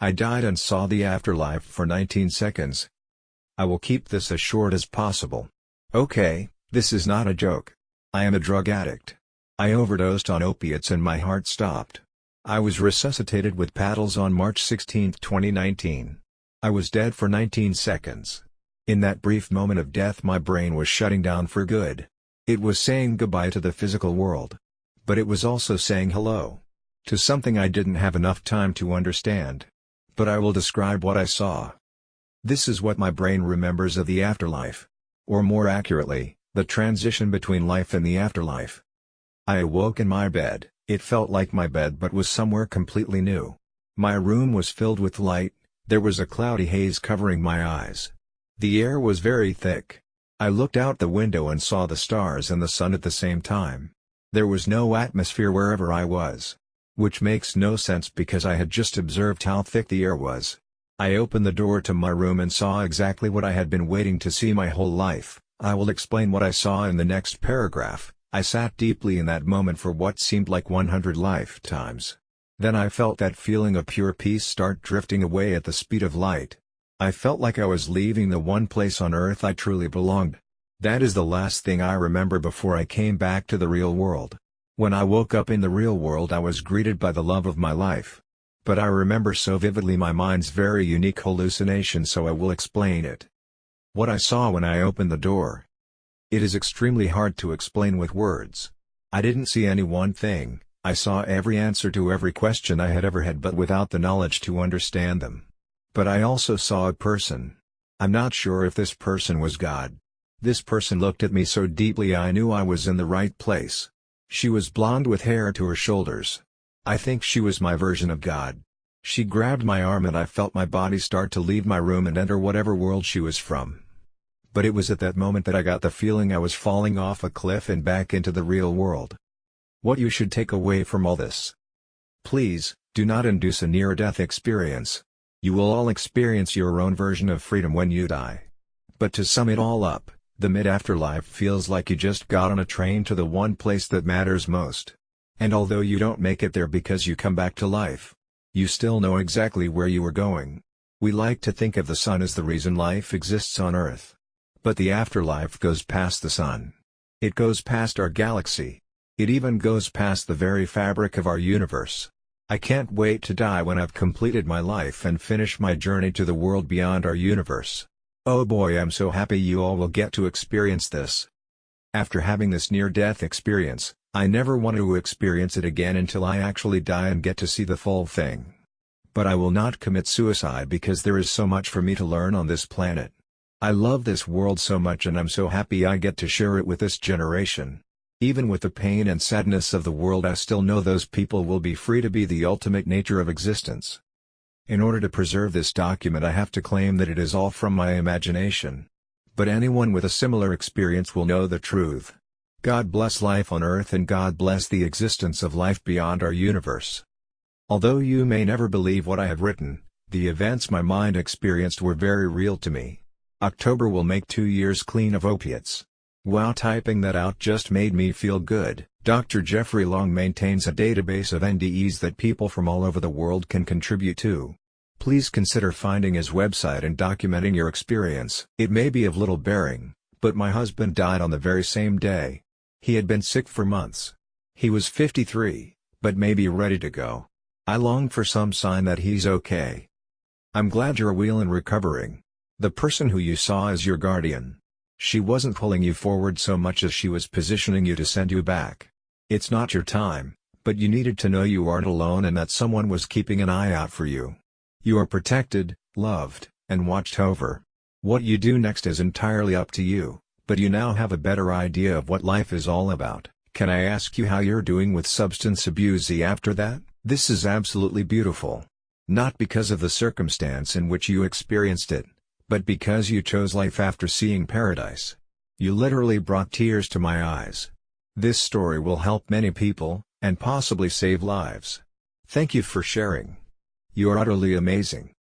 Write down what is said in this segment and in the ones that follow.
I died and saw the afterlife for 19 seconds. I will keep this as short as possible. Okay, this is not a joke. I am a drug addict. I overdosed on opiates and my heart stopped. I was resuscitated with paddles on March 16, 2019. I was dead for 19 seconds. In that brief moment of death my brain was shutting down for good. It was saying goodbye to the physical world. But it was also saying hello to something I didn't have enough time to understand. But I will describe what I saw. This is what my brain remembers of the afterlife. Or more accurately, the transition between life and the afterlife. I awoke in my bed. It felt like my bed but was somewhere completely new. My room was filled with light, there was a cloudy haze covering my eyes. The air was very thick. I looked out the window and saw the stars and the sun at the same time. There was no atmosphere wherever I was. Which makes no sense because I had just observed how thick the air was. I opened the door to my room and saw exactly what I had been waiting to see my whole life. I will explain what I saw in the next paragraph. I sat deeply in that moment for what seemed like 100 lifetimes. Then I felt that feeling of pure peace start drifting away at the speed of light. I felt like I was leaving the one place on earth I truly belonged. That is the last thing I remember before I came back to the real world. When I woke up in the real world I was greeted by the love of my life. But I remember so vividly my mind's very unique hallucination, so I will explain it. What I saw when I opened the door. It is extremely hard to explain with words. I didn't see any one thing, I saw every answer to every question I had ever had but without the knowledge to understand them. But I also saw a person. I'm not sure if this person was God. This person looked at me so deeply I knew I was in the right place. She was blonde with hair to her shoulders. I think she was my version of God. She grabbed my arm and I felt my body start to leave my room and enter whatever world she was from. But it was at that moment that I got the feeling I was falling off a cliff and back into the real world. What you should take away from all this. Please, do not induce a near-death experience. You will all experience your own version of freedom when you die. But to sum it all up, the mid-afterlife feels like you just got on a train to the one place that matters most. And although you don't make it there because you come back to life, you still know exactly where you are going. We like to think of the sun as the reason life exists on Earth. But the afterlife goes past the sun. It goes past our galaxy. It even goes past the very fabric of our universe. I can't wait to die when I've completed my life and finish my journey to the world beyond our universe. Oh boy, I'm so happy you all will get to experience this. After having this near-death experience, I never want to experience it again until I actually die and get to see the full thing. But I will not commit suicide because there is so much for me to learn on this planet. I love this world so much and I'm so happy I get to share it with this generation. Even with the pain and sadness of the world, I still know those people will be free to be the ultimate nature of existence. In order to preserve this document I have to claim that it is all from my imagination. But anyone with a similar experience will know the truth. God bless life on Earth and God bless the existence of life beyond our universe. Although you may never believe what I have written, the events my mind experienced were very real to me. October will make 2 years clean of opiates. Wow, typing that out just made me feel good. Dr. Jeffrey Long maintains a database of NDEs that people from all over the world can contribute to. Please consider finding his website and documenting your experience. It may be of little bearing, but my husband died on the very same day. He had been sick for months. He was 53, but may be ready to go. I long for some sign that he's okay. I'm glad you're well and recovering. The person who you saw is your guardian. She wasn't pulling you forward so much as she was positioning you to send you back. It's not your time, but you needed to know you aren't alone and that someone was keeping an eye out for you. You are protected, loved, and watched over. What you do next is entirely up to you, but you now have a better idea of what life is all about. Can I ask you how you're doing with substance abuse after that? This is absolutely beautiful. Not because of the circumstance in which you experienced it, but because you chose life after seeing paradise. You literally brought tears to my eyes. This story will help many people, and possibly save lives. Thank you for sharing. You are utterly amazing.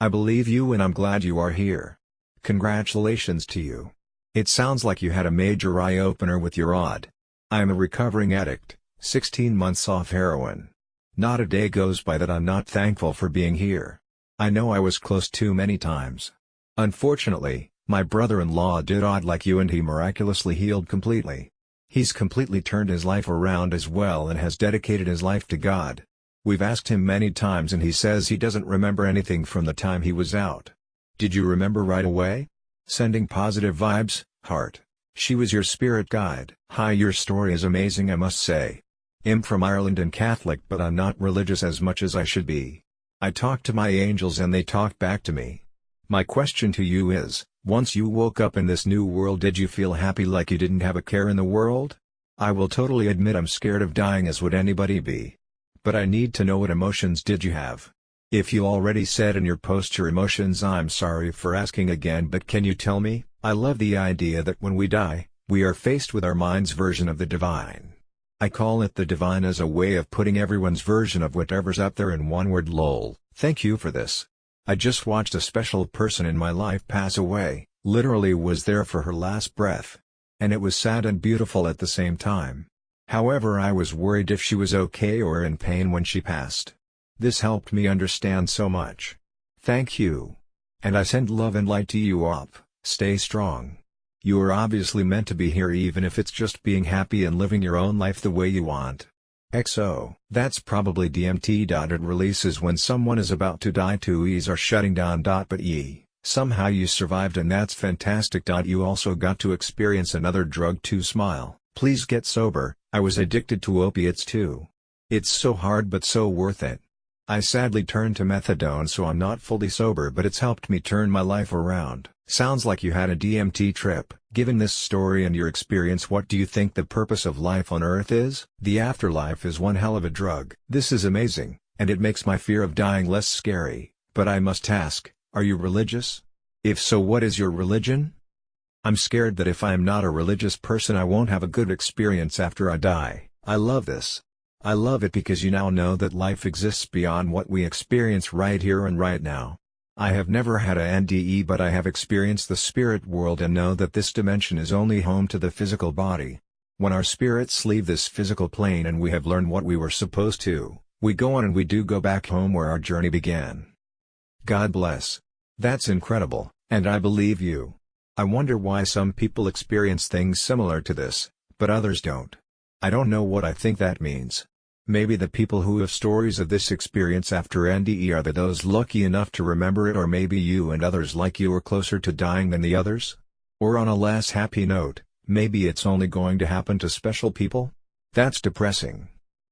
I believe you and I'm glad you are here. Congratulations to you. It sounds like you had a major eye-opener with your odd. I am a recovering addict, 16 months off heroin. Not a day goes by that I'm not thankful for being here. I know I was close too many times. Unfortunately, my brother-in-law did odd like you and he miraculously healed completely. He's completely turned his life around as well and has dedicated his life to God. We've asked him many times and he says he doesn't remember anything from the time he was out. Did you remember right away? Sending positive vibes, heart. She was your spirit guide. Hi, your story is amazing, I must say. I'm from Ireland and Catholic, but I'm not religious as much as I should be. I talk to my angels and they talk back to me. My question to you is, once you woke up in this new world, did you feel happy like you didn't have a care in the world? I will totally admit I'm scared of dying, as would anybody be. But I need to know, what emotions did you have? If you already said in your post your emotions, I'm sorry for asking again, but can you tell me? I love the idea that when we die, we are faced with our mind's version of the divine. I call it the divine as a way of putting everyone's version of whatever's up there in one word, lol. Thank you for this. I just watched a special person in my life pass away, literally was there for her last breath. And it was sad and beautiful at the same time. However, I was worried if she was okay or in pain when she passed. This helped me understand so much. Thank you. And I send love and light to you up. Stay strong. You are obviously meant to be here, even if it's just being happy and living your own life the way you want. XO. That's probably DMT. It releases when someone is about to die. 2E's are shutting down. But somehow you survived and that's fantastic. You also got to experience another drug too. Smile. Please get sober. I was addicted to opiates too. It's so hard but so worth it. I sadly turned to methadone, so I'm not fully sober, but it's helped me turn my life around. Sounds like you had a DMT trip. Given this story and your experience, what do you think the purpose of life on Earth is? The afterlife is one hell of a drug. This is amazing, and it makes my fear of dying less scary. But I must ask, are you religious? If so, what is your religion? I'm scared that if I am not a religious person, I won't have a good experience after I die. I love this. I love it because you now know that life exists beyond what we experience right here and right now. I have never had a NDE, but I have experienced the spirit world and know that this dimension is only home to the physical body. When our spirits leave this physical plane and we have learned what we were supposed to, we go on and we do go back home where our journey began. God bless. That's incredible, and I believe you. I wonder why some people experience things similar to this, but others don't. I don't know what I think that means. Maybe the people who have stories of this experience after NDE are those lucky enough to remember it, or maybe you and others like you are closer to dying than the others? Or on a less happy note, maybe it's only going to happen to special people? That's depressing.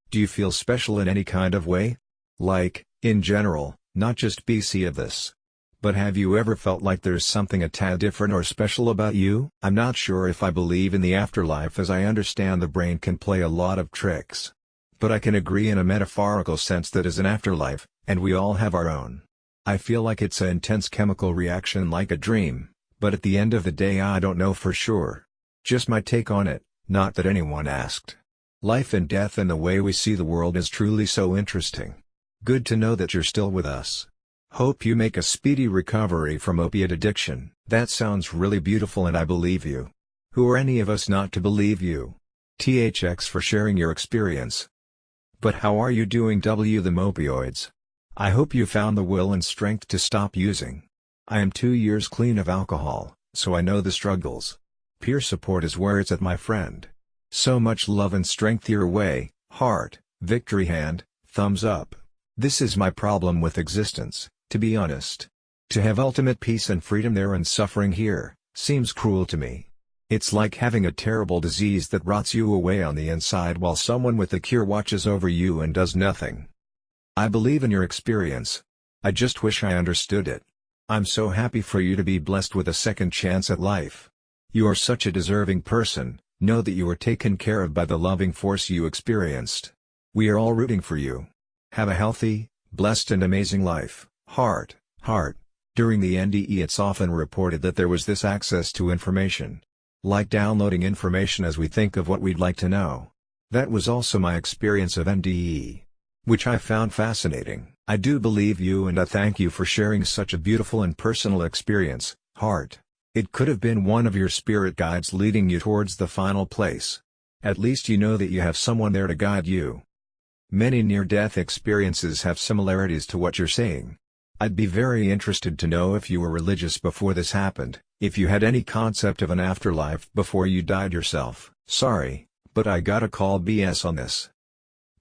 Do you feel special in any kind of way? Like, in general, not just BC of this. But have you ever felt like there's something a tad different or special about you? I'm not sure if I believe in the afterlife, as I understand the brain can play a lot of tricks. But I can agree in a metaphorical sense that is an afterlife, and we all have our own. I feel like it's an intense chemical reaction like a dream, but at the end of the day I don't know for sure. Just my take on it, not that anyone asked. Life and death and the way we see the world is truly so interesting. Good to know that you're still with us. Hope you make a speedy recovery from opiate addiction. That sounds really beautiful and I believe you. Who are any of us not to believe you? THX for sharing your experience. But how are you doing them opioids? I hope you found the will and strength to stop using. I am 2 years clean of alcohol, so I know the struggles. Peer support is where it's at, my friend. So much love and strength your way, heart, victory hand, thumbs up. This is my problem with existence, to be honest. To have ultimate peace and freedom there and suffering here, seems cruel to me. It's like having a terrible disease that rots you away on the inside while someone with a cure watches over you and does nothing. I believe in your experience. I just wish I understood it. I'm so happy for you to be blessed with a second chance at life. You are such a deserving person, know that you were taken care of by the loving force you experienced. We are all rooting for you. Have a healthy, blessed and amazing life, heart. During the NDE it's often reported that there was this access to information. Like downloading information as we think of what we'd like to know. That was also my experience of NDE. Which I found fascinating. I do believe you and I thank you for sharing such a beautiful and personal experience, heart. It could have been one of your spirit guides leading you towards the final place. At least you know that you have someone there to guide you. Many near-death experiences have similarities to what you're saying. I'd be very interested to know if you were religious before this happened, if you had any concept of an afterlife before you died yourself. Sorry, but I gotta call BS on this.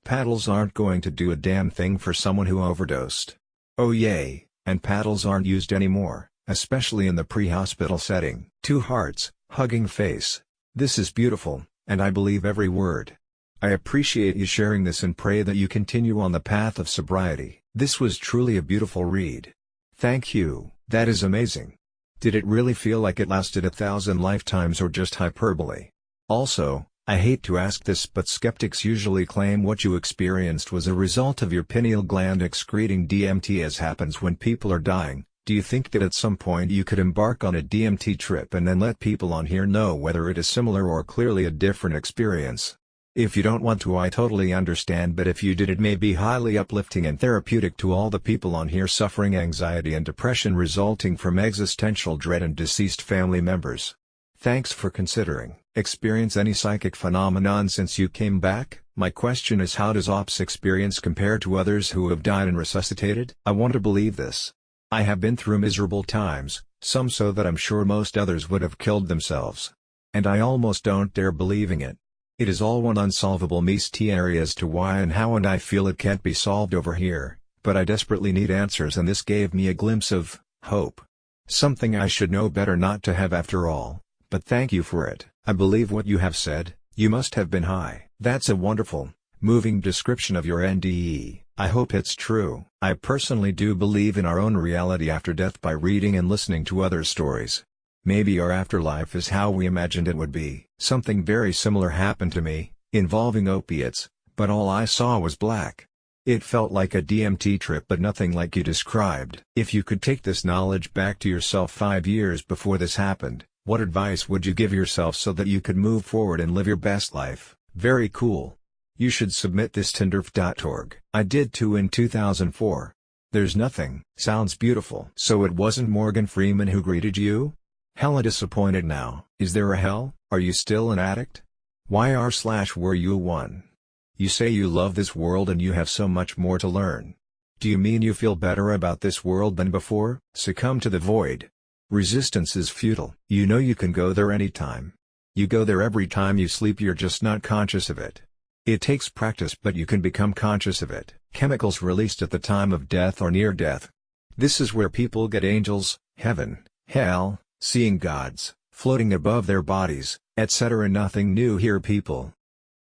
Paddles aren't going to do a damn thing for someone who overdosed. Oh yay, and paddles aren't used anymore, especially in the pre-hospital setting. 2 hearts, hugging face. This is beautiful, and I believe every word. I appreciate you sharing this and pray that you continue on the path of sobriety. This was truly a beautiful read. Thank you, that is amazing. Did it really feel like it lasted 1,000 lifetimes or just hyperbole? Also, I hate to ask this, but skeptics usually claim what you experienced was a result of your pineal gland excreting DMT, as happens when people are dying. Do you think that at some point you could embark on a DMT trip and then let people on here know whether it is similar or clearly a different experience? If you don't want to, I totally understand, but if you did, it may be highly uplifting and therapeutic to all the people on here suffering anxiety and depression resulting from existential dread and deceased family members. Thanks for considering. Experience any psychic phenomenon since you came back? My question is, how does OPS experience compare to others who have died and resuscitated? I want to believe this. I have been through miserable times, some so that I'm sure most others would have killed themselves. And I almost don't dare believing it. It is all one unsolvable mystery as to why and how, and I feel it can't be solved over here, but I desperately need answers, and this gave me a glimpse of hope. Something I should know better not to have after all, but thank you for it. I believe what you have said. You must have been high. That's a wonderful, moving description of your NDE. I hope it's true. I personally do believe in our own reality after death by reading and listening to other stories. Maybe our afterlife is how we imagined it would be. Something very similar happened to me, involving opiates, but all I saw was black. It felt like a DMT trip, but nothing like you described. If you could take this knowledge back to yourself 5 years before this happened, what advice would you give yourself so that you could move forward and live your best life? Very cool. You should submit this to nerf.org. I did too in 2004. There's nothing. Sounds beautiful. So it wasn't Morgan Freeman who greeted you? Hella disappointed now. Is there a hell? Are you still an addict? Were you one? You say you love this world and you have so much more to learn. Do you mean you feel better about this world than before? Succumb to the void. Resistance is futile. You know you can go there anytime. You go there every time you sleep, you're just not conscious of it. It takes practice, but you can become conscious of it. Chemicals released at the time of death or near death. This is where people get angels, heaven, hell, seeing gods, floating above their bodies, etc. Nothing new here, people.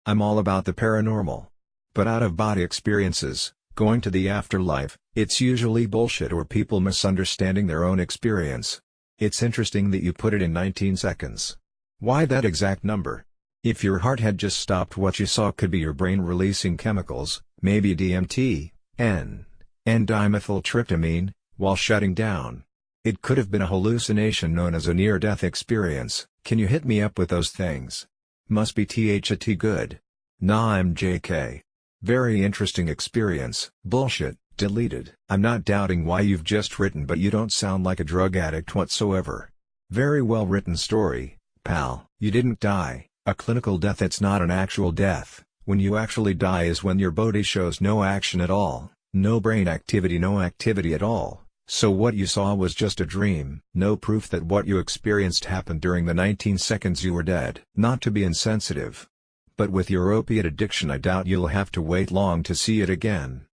I'm all about the paranormal. But out-of-body experiences, going to the afterlife, it's usually bullshit or people misunderstanding their own experience. It's interesting that you put it in 19 seconds. Why that exact number? If your heart had just stopped, what you saw could be your brain releasing chemicals, maybe DMT, N-dimethyltryptamine, while shutting down. It could have been a hallucination known as a near-death experience. Can you hit me up with those things? Must be THAT good. Nah, I'm JK. Very interesting experience. Bullshit, deleted. I'm not doubting why you've just written, but you don't sound like a drug addict whatsoever. Very well written story, pal. You didn't die. A clinical death, it's not an actual death. When you actually die is when your body shows no action at all, no brain activity, no activity at all. So what you saw was just a dream. No proof that what you experienced happened during the 19 seconds you were dead. Not to be insensitive, but with your opiate addiction I doubt you'll have to wait long to see it again.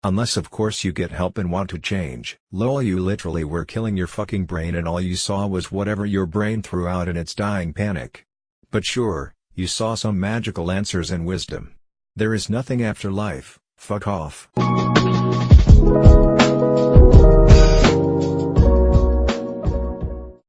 Unless of course you get help and want to change. Lol, you literally were killing your fucking brain and all you saw was whatever your brain threw out in its dying panic. But sure, you saw some magical answers and wisdom. There is nothing after life. Fuck off.